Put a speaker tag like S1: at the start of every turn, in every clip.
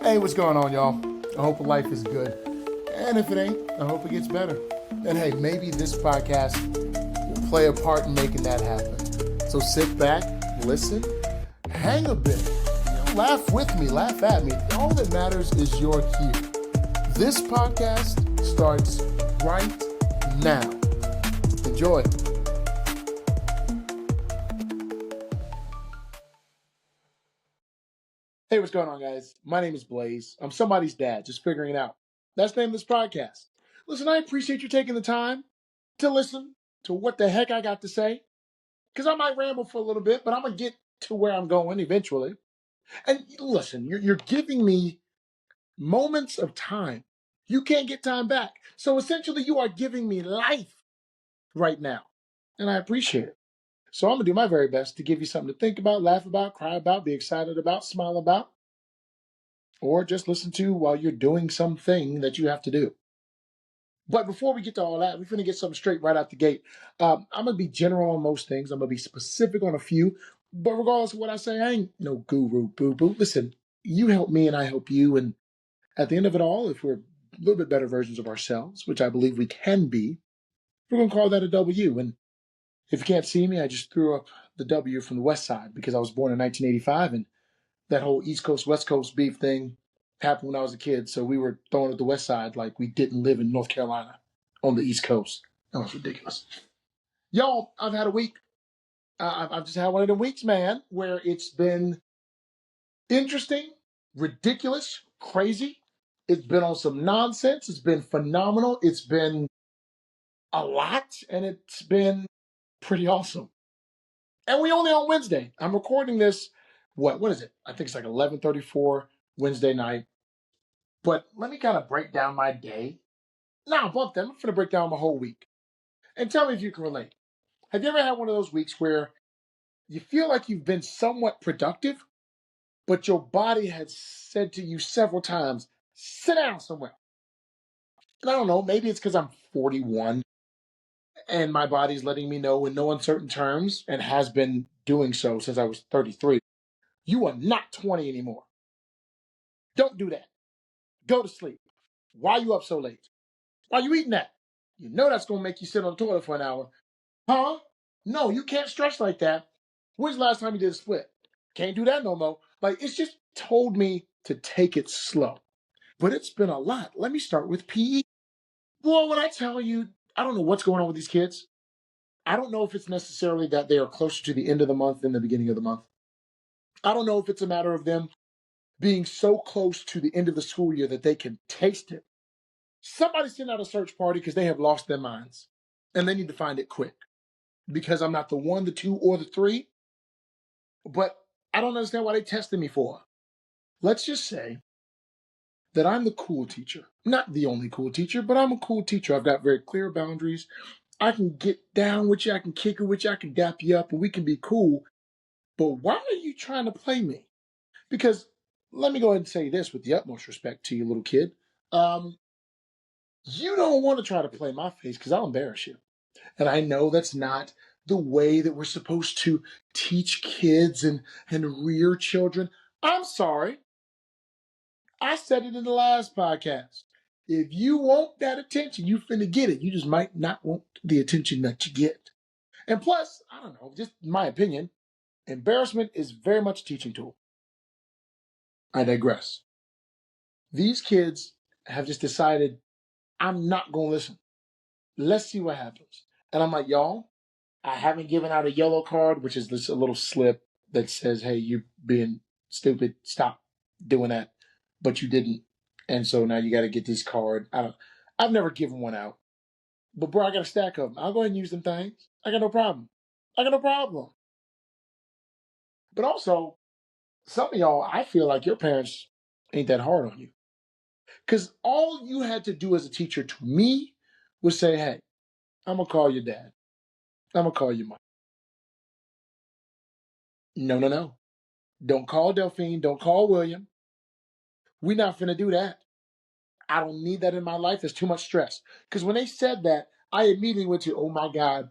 S1: Hey, what's going on, y'all? I hope life is good. And if it ain't, I hope it gets better. And hey, maybe this podcast will play a part in making that happen. So sit back, listen, hang a bit, laugh with me, laugh at me. All that matters is you're here. This podcast starts right now. Enjoy. Hey, what's going on, guys? My name is Blaze. I'm somebody's dad, just figuring it out. That's the name of this podcast. Listen, I appreciate you taking the time to listen to what the heck I got to say, because I might ramble for a little bit, but I'm going to get to where I'm going eventually. And listen, you're giving me moments of time. You can't get time back. So essentially, you are giving me life right now. And I appreciate it. So I'm going to do my very best to give you something to think about, laugh about, cry about, be excited about, smile about, or just listen to while you're doing something that you have to do. But before we get to all that, we're going to get something straight right out the gate. I'm going to be general on most things. I'm going to be specific on a few. But regardless of what I say, I ain't no guru, boo boo. Listen, you help me and I help you. And at the end of it all, if we're a little bit better versions of ourselves, which I believe we can be, we're going to call that a W. And if you can't see me, I just threw up the W from the West Side because I was born in 1985. And that whole East Coast, West Coast beef thing happened when I was a kid. So we were throwing at the West Side like we didn't live in North Carolina on the East Coast. That was ridiculous. Y'all, I've had a week. I've just had one of the weeks, man, where it's been interesting, ridiculous, crazy. It's been on some nonsense. It's been phenomenal. It's been a lot, and it's been pretty awesome. And we only on Wednesday. I'm recording this. What is it? I think it's like 11:34 Wednesday night. But let me kind of break down my day. Nah, bump that. I'm going to break down my whole week. And tell me if you can relate. Have you ever had one of those weeks where you feel like you've been somewhat productive, but your body has said to you several times, sit down somewhere? And I don't know, maybe it's because I'm 41 and my body's letting me know in no uncertain terms, and has been doing so since I was 33. You are not 20 anymore. Don't do that. Go to sleep. Why are you up so late? Why are you eating that? You know that's going to make you sit on the toilet for an hour. Huh? No, you can't stretch like that. When's the last time you did a split? Can't do that no more. Like, it's just told me to take it slow. But it's been a lot. Let me start with PE. Well, when I tell you, I don't know what's going on with these kids. I don't know if it's necessarily that they are closer to the end of the month than the beginning of the month. I don't know if it's a matter of them being so close to the end of the school year that they can taste it. Somebody send out a search party because they have lost their minds. And they need to find it quick. Because I'm not the one, the two, or the three. But I don't understand why they tested me for. Let's just say that I'm the cool teacher. Not the only cool teacher, but I'm a cool teacher. I've got very clear boundaries. I can get down with you, I can kick it with you, I can dap you up, and we can be cool. But why are you trying to play me? Because let me go ahead and say this with the utmost respect to you, little kid. Um, you don't want to try to play my face because I'll embarrass you. And I know that's not the way that we're supposed to teach kids and rear children. I'm sorry. I said it in the last podcast. If you want that attention, you finna get it. You just might not want the attention that you get. And plus, I don't know, just my opinion, embarrassment is very much a teaching tool. I digress. These kids have just decided, I'm not going to listen. Let's see what happens. And I'm like, y'all, I haven't given out a yellow card, which is just a little slip that says, hey, you're being stupid. Stop doing that. But you didn't. And so now you got to get this card. I've never given one out. But bro, I got a stack of them. I'll go ahead and use them things. I got no problem. I got no problem. But also, some of y'all, I feel like your parents ain't that hard on you. Because all you had to do as a teacher to me was say, hey, I'm going to call your dad. I'm going to call your mom. No, no, no. Don't call Delphine. Don't call William. We're not finna do that. I don't need that in my life. There's too much stress. Because when they said that, I immediately went to, oh my God,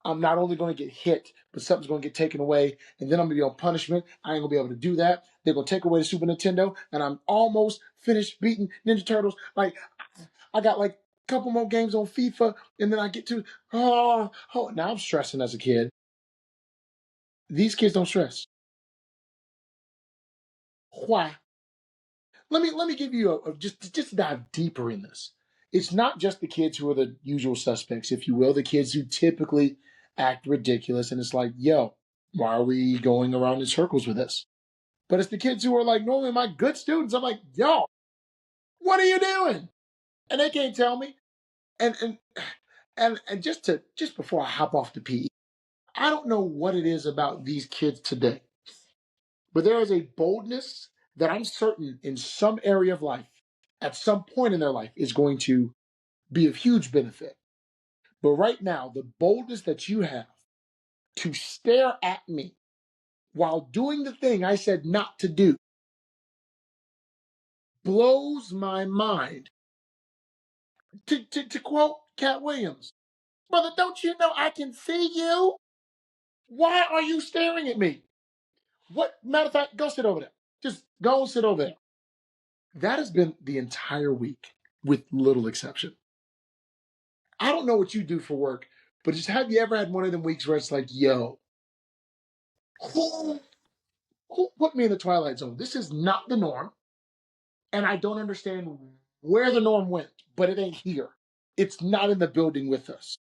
S1: I'm not only going to get hit, but something's going to get taken away, and then I'm going to be on punishment. I ain't going to be able to do that. They're going to take away the Super Nintendo, and I'm almost finished beating Ninja Turtles. Like, I got like a couple more games on FIFA, and then I get to, now I'm stressing as a kid. These kids don't stress. Why? Let me give you just dive deeper in this. It's not just the kids who are the usual suspects, if you will, the kids who typically act ridiculous, and it's like, yo, why are we going around in circles with this? But it's the kids who are like normally my good students. I'm like, yo, what are you doing? And they can't tell me. And just before I hop off the PE, I don't know what it is about these kids today, but there is a boldness that I'm certain in some area of life, at some point in their life, is going to be of huge benefit. But right now, the boldness that you have to stare at me while doing the thing I said not to do blows my mind. To quote Cat Williams, brother, don't you know I can see you? Why are you staring at me? What matter of fact, go sit over there. Just go sit over there. That has been the entire week, with little exception. I don't know what you do for work, but just have you ever had one of them weeks where it's like, yo, who, who put me in the twilight zone? This is not the norm, and I don't understand where the norm went, but it ain't here. It's not in the building with us.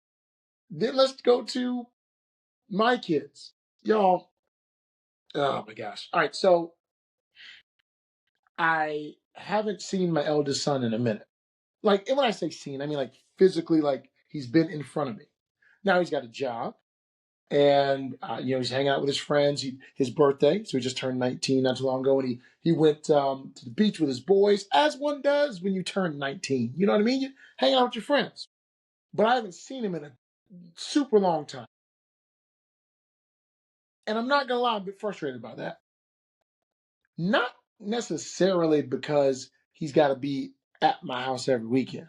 S1: Then let's go to my kids. Y'all, oh my gosh. All right, so I haven't seen my eldest son in a minute. Like, and when I say seen, I mean like physically, like he's been in front of me. Now he's got a job, and he's hanging out with his friends. His birthday, so he just turned 19 not too long ago, and he went to the beach with his boys, as one does when you turn 19. You know what I mean? You hang out with your friends. But I haven't seen him in a super long time, and I'm not gonna lie, I'm a bit frustrated by that. Not necessarily because he's got to be at my house every weekend.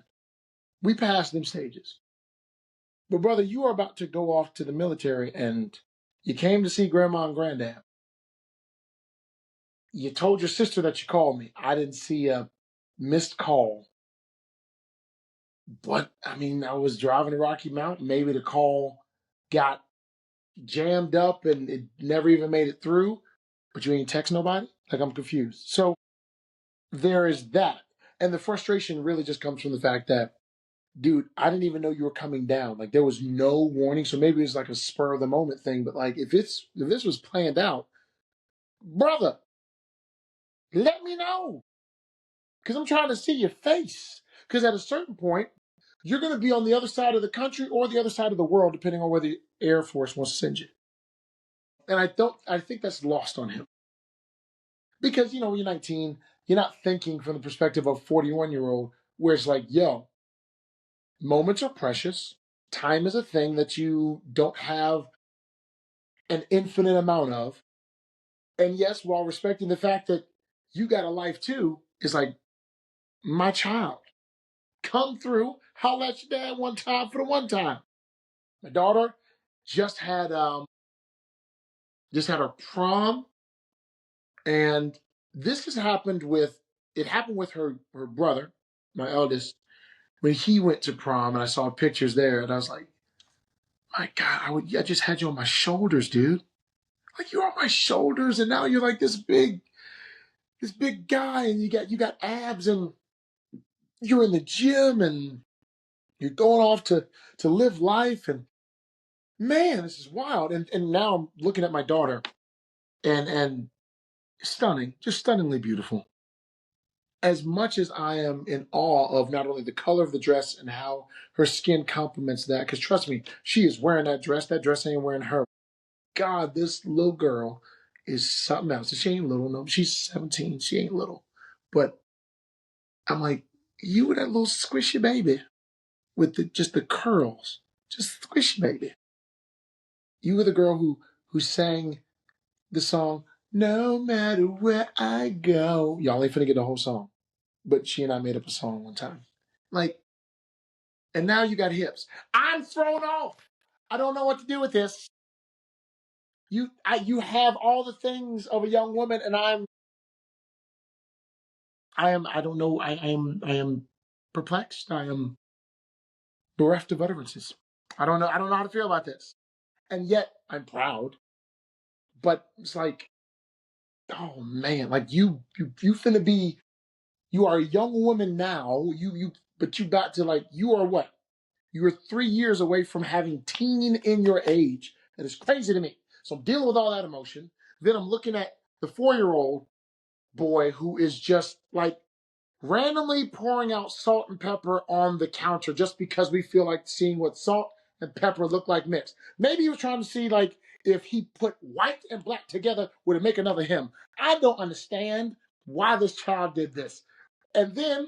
S1: We passed them stages. But brother, you are about to go off to the military, and you came to see grandma and granddad. You told your sister that you called me. I didn't see a missed call. But I mean, I was driving to Rocky Mountain. Maybe the call got jammed up and it never even made it through. But you ain't text nobody? Like, I'm confused. So there is that. And the frustration really just comes from the fact that, dude, I didn't even know you were coming down. Like, there was no warning. So maybe it's like a spur of the moment thing. But like, if this was planned out, brother, let me know. Because I'm trying to see your face. Because at a certain point, you're going to be on the other side of the country or the other side of the world, depending on where the Air Force wants to send you. And I think that's lost on him. Because, when you're 19, you're not thinking from the perspective of a 41-year-old, where it's like, yo, moments are precious. Time is a thing that you don't have an infinite amount of. And yes, while respecting the fact that you got a life too, it's like, my child, come through, holler at your dad one time for the one time. My daughter just had her prom, and this has happened with it happened with her brother, my eldest, when he went to prom, and I saw pictures there, and I was like, my God, I just had you on my shoulders, dude. Like, you're on my shoulders, and now you're like this big guy, and you got abs, and you're in the gym, and you're going off to live life, and man, this is wild. And now I'm looking at my daughter, and stunning, just stunningly beautiful. As much as I am in awe of not only the color of the dress and how her skin complements that, because trust me, she is wearing that dress ain't wearing her. God, this little girl is something else. She ain't little, no, she's 17, she ain't little. But I'm like, you were that little squishy baby with just the curls, just squishy baby. You were the girl who sang the song, No Matter Where I Go. Y'all ain't finna get the whole song, but she and I made up a song one time. Like, and now you got hips. I'm thrown off. I don't know what to do with this. You have all the things of a young woman, and I don't know. I am perplexed. I am bereft of utterances. I don't know how to feel about this. And yet I'm proud. But it's like, oh man, like you finna be. You are a young woman now. But you got to like. You are what? You are 3 years away from having teen in your age. That is crazy to me. So I'm dealing with all that emotion. Then I'm looking at the 4-year-old boy who is just like randomly pouring out salt and pepper on the counter just because we feel like seeing what salt and pepper look like mixed. Maybe he was trying to see like if he put white and black together, would it make another him? I don't understand why this child did this. And then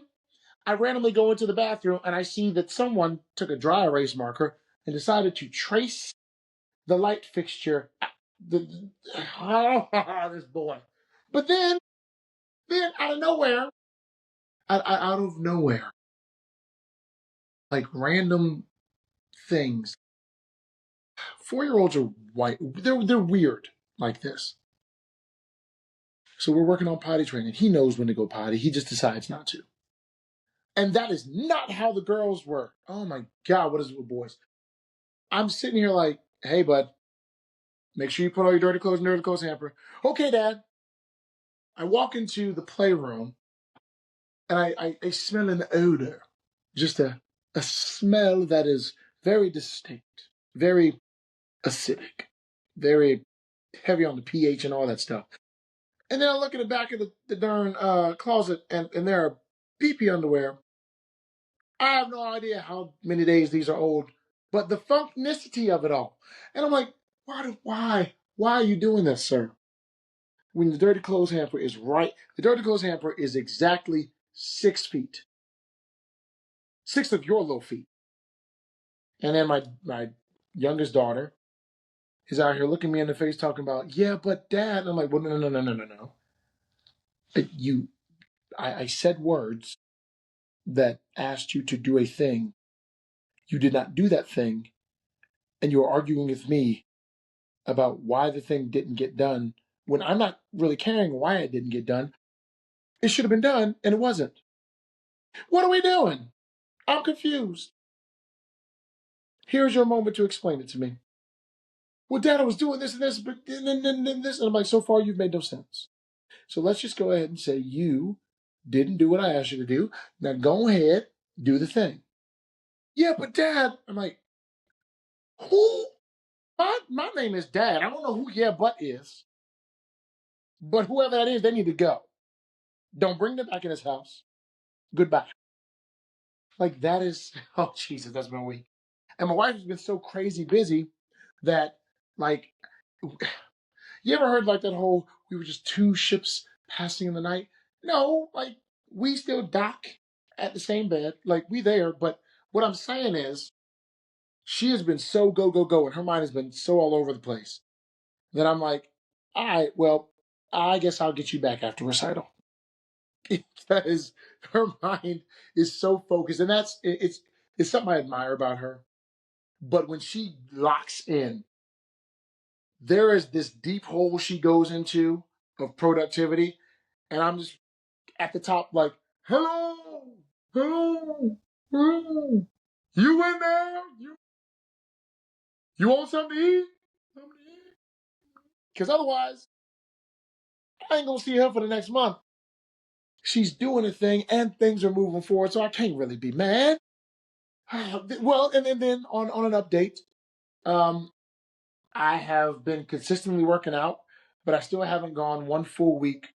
S1: I randomly go into the bathroom and I see that someone took a dry erase marker and decided to trace the light fixture. This boy. But then out of nowhere, out of nowhere, like random things. 4-year-olds are white. They're weird like this. So we're working on potty training. He knows when to go potty. He just decides not to. And that is not how the girls were. Oh my God, what is it with boys? I'm sitting here like, hey, bud, make sure you put all your dirty clothes in the dirty clothes hamper. Okay, Dad. I walk into the playroom and I smell an odor. Just a smell that is very distinct, very acidic, very heavy on the pH and all that stuff. And then I look in the back of the darn closet and there are PP underwear. I have no idea how many days these are old, but the funknicity of it all. And I'm like, why are you doing this, sir? When the dirty clothes hamper is right, the dirty clothes hamper is exactly 6 feet, 6 of your little feet. And then my youngest daughter is out here looking me in the face talking about, yeah, but Dad. And I'm like, well, no. You, I said words that asked you to do a thing. You did not do that thing, and you're arguing with me about why the thing didn't get done when I'm not really caring why it didn't get done. It should have been done, and it wasn't. What are we doing? I'm confused. Here's your moment to explain it to me. Well, Dad, I was doing this and this, but then this. And I'm like, so far, you've made no sense. So let's just go ahead and say you didn't do what I asked you to do. Now go ahead, do the thing. Yeah, but Dad, I'm like, who? My name is Dad. I don't know who yeah but is, but whoever that is, they need to go. Don't bring them back in this house. Goodbye. Like that is oh Jesus, that's been a week. And my wife has been so crazy busy that like you ever heard like that whole we were just two ships passing in the night? No, like we still dock at the same bed, like we there. But what I'm saying is she has been so go go go, and her mind has been so all over the place that I'm like, all right, well, I guess I'll get you back after recital because her mind is so focused, and it's something I admire about her. But when she locks in, there is this deep hole she goes into of productivity, and I'm just at the top, like, hello, hello, hello. You in there? You want something to eat? Because otherwise, I ain't gonna see her for the next month. She's doing a thing, and things are moving forward, so I can't really be mad. Well, and then on an update, um, I have been consistently working out, but I still haven't gone one full week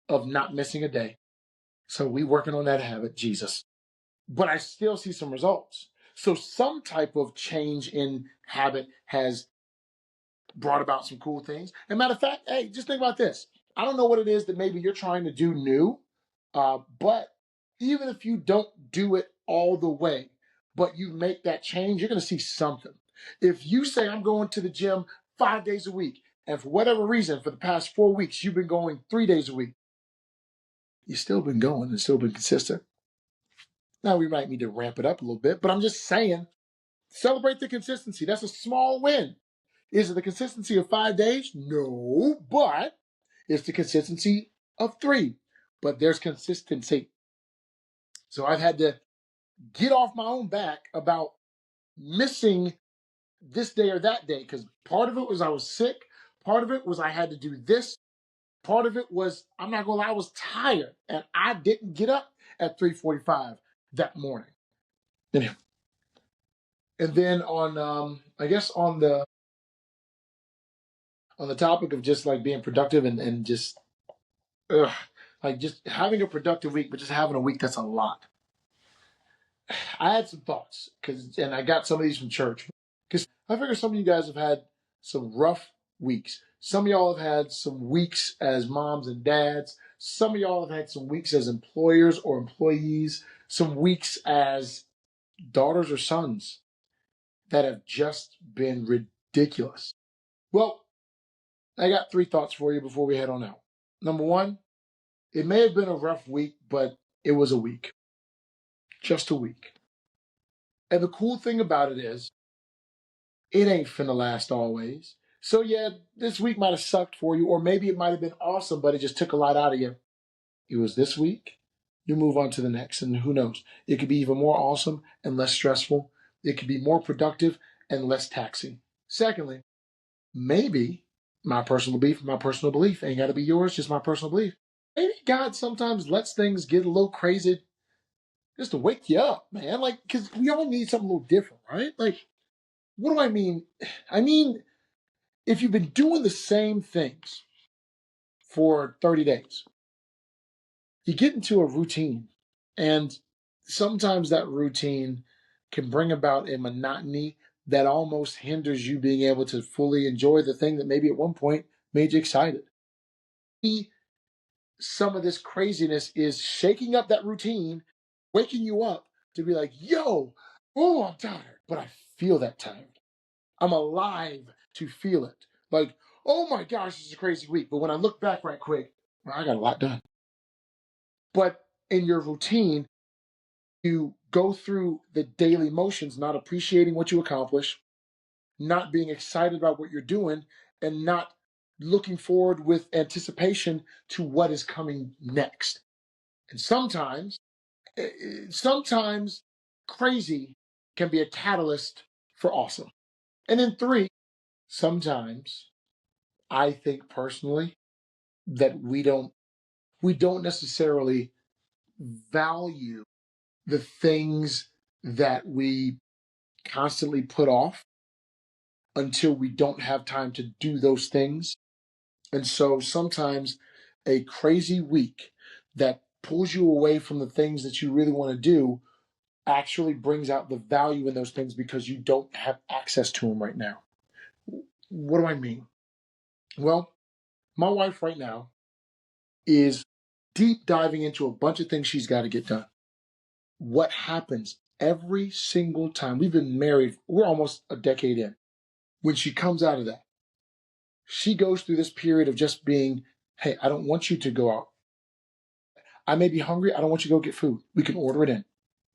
S1: of not missing a day. So we working on that habit, Jesus. But I still see some results. So some type of change in habit has brought about some cool things. And matter of fact, hey, just think about this. I don't know what it is that maybe you're trying to do new, but even if you don't do it all the way, but you make that change, you're going to see something. If you say, I'm going to the gym 5 days a week, and for whatever reason, for the past 4 weeks, you've been going 3 days a week, you've still been going and still been consistent. Now we might need to ramp it up a little bit, but I'm just saying Celebrate the consistency. That's a small win. Is it the consistency of 5 days? No, but it's the consistency of 3. But there's consistency. So I've had to get off my own back about missing this day or that day, because part of it was I was sick. Part of it was I had to do this. Part of it was, I'm not gonna lie, I was tired and I didn't get up at 3:45 that morning. And then on I guess on the topic of just like being productive and just ugh, like just having a productive week, but just having a week that's a lot. I had some thoughts and I got some of these from church because I figure some of you guys have had some rough weeks. Some of y'all have had some weeks as moms and dads. Some of y'all have had some weeks as employers or employees. Some weeks as daughters or sons that have just been ridiculous. Well, I got 3 thoughts for you before we head on out. Number 1, it may have been a rough week, but it was a week. Just a week. And the cool thing about it is, it ain't finna last always. So yeah, this week might have sucked for you, or maybe it might have been awesome, but it just took a lot out of you. It was this week. You move on to the next, and who knows? It could be even more awesome and less stressful. It could be more productive and less taxing. Secondly, maybe my personal belief ain't got to be yours, just my personal belief. Maybe God sometimes lets things get a little crazy just to wake you up, man. Like, because we all need something a little different, right? Like, what do I mean? I mean, if you've been doing the same things for 30 days, you get into a routine. And sometimes that routine can bring about a monotony that almost hinders you being able to fully enjoy the thing that maybe at one point made you excited. Some of this craziness is shaking up that routine, waking you up to be like, yo, oh, I'm tired, but I feel that tired. I'm alive to feel it. Like, oh my gosh, this is a crazy week. But when I look back right quick, well, I got a lot done. But in your routine, you go through the daily motions, not appreciating what you accomplish, not being excited about what you're doing, and not looking forward with anticipation to what is coming next. And sometimes crazy can be a catalyst for awesome. And then 3, sometimes I think personally that we don't necessarily value the things that we constantly put off until we don't have time to do those things. And so sometimes a crazy week that pulls you away from the things that you really want to do actually brings out the value in those things because you don't have access to them right now. What do I mean? Well, my wife right now is deep diving into a bunch of things she's got to get done. What happens every single time? We've been married, we're almost a decade in. When she comes out of that, she goes through this period of just being, hey, I don't want you to go out. I may be hungry. I don't want you to go get food. We can order it in.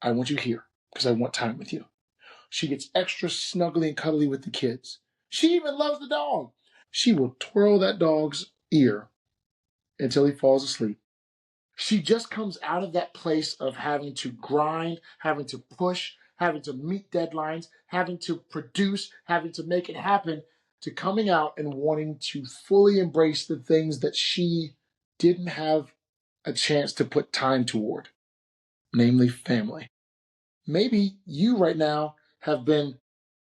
S1: I want you here because I want time with you. She gets extra snuggly and cuddly with the kids. She even loves the dog. She will twirl that dog's ear until he falls asleep. She just comes out of that place of having to grind, having to push, having to meet deadlines, having to produce, having to make it happen, to coming out and wanting to fully embrace the things that she didn't have a chance to put time toward, namely family. Maybe you right now have been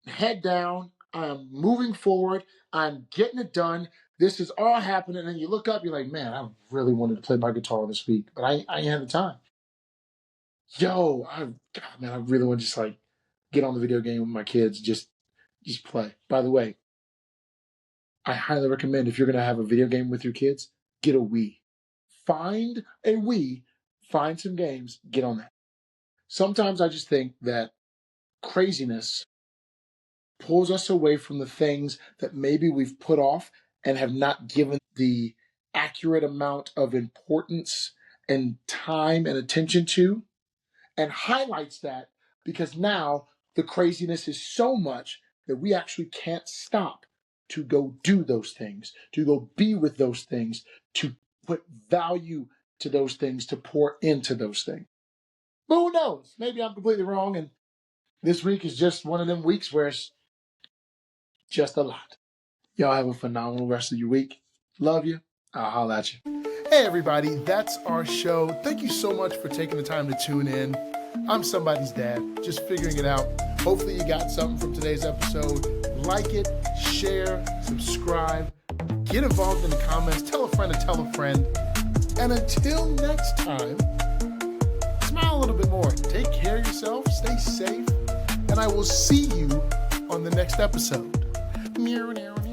S1: head down, I'm moving forward, I'm getting it done. This is all happening, and you look up, you're like, man, I really wanted to play my guitar this week, but I ain't had the time. God, man, I really want to just like get on the video game with my kids, just play. By the way, I highly recommend if you're gonna have a video game with your kids, get a Wii. Find a Wii, find some games, get on that. Sometimes I just think that craziness pulls us away from the things that maybe we've put off and have not given the accurate amount of importance and time and attention to, and highlights that because now the craziness is so much that we actually can't stop to go do those things, to go be with those things, to put value to those things, to pour into those things. But who knows? Maybe I'm completely wrong, and this week is just one of them weeks where it's just a lot. Y'all have a phenomenal rest of your week. Love you. I'll holla at you. Hey, everybody, that's our show. Thank you so much for taking the time to tune in. I'm somebody's dad, just figuring it out. Hopefully you got something from today's episode. Like it, share, subscribe, get involved in the comments, tell a friend to tell a friend. And until next time, smile a little bit more. Take care of yourself, stay safe, and I will see you on the next episode. Meow, meow, meow.